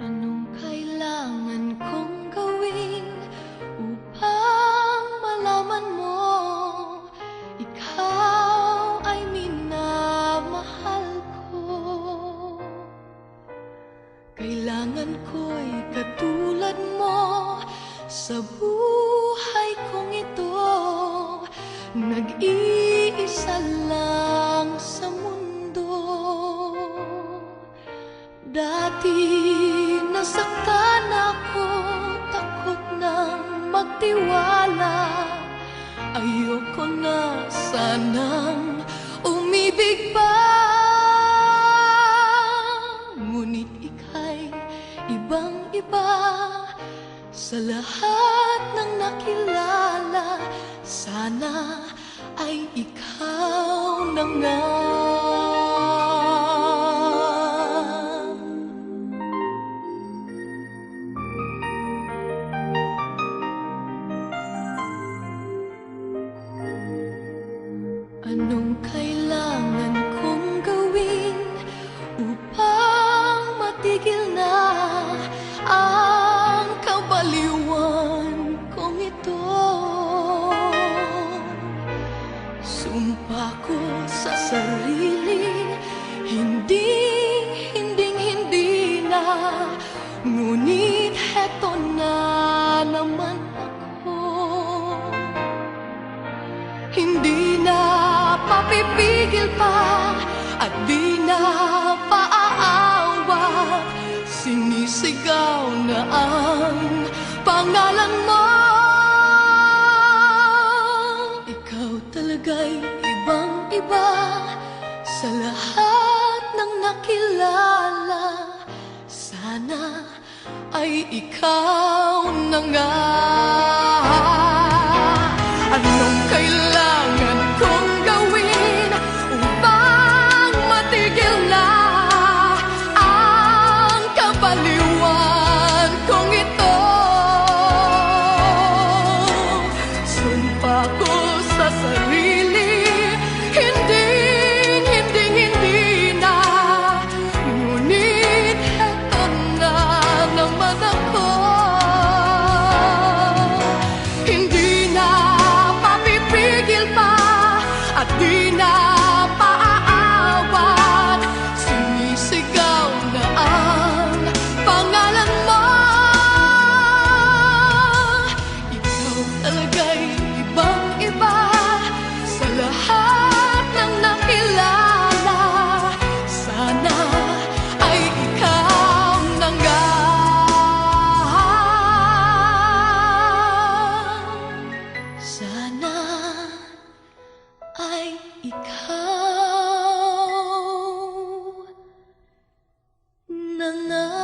Anong kailangan kong gawin upang malaman mo ikaw ay minamahal ko? Kailangan ko'y katulad mo sa buhay kong ito, nag-iisa lang sa mundo. Dati nasaktan ako, takot nang magtiwala. Ayoko na sanang umibig pa. Ngunit ika'y ibang-iba sa lahat ng nakilala. Sana ay ikaw na nga. Anong kailangan kong gawin upang matigil na ang kabaliwan kong ito? Sumpa ko sa sarili, hindi na. Ngunit heto na naman ako. Hindi na papipigil pa at di na paaawat. Sinisigaw na ang pangalan mo. Ikaw talaga'y ibang-iba sa lahat ng nakilala. Sana ay ikaw na nga. Anong kailangan kong gawin upang matigil na ang kabaliwan kong ito? Sumpa ko sa sarili, hindi na. Ngunit eto na naman ako. Hindi na papipigil pa at di na paaawat. Sinisigaw na ang pangalan mo. Ikaw talaga'y ibang-iba sa lahat ng nakilala. Sana ay ikaw na nga. Sana ay ikaw na nga.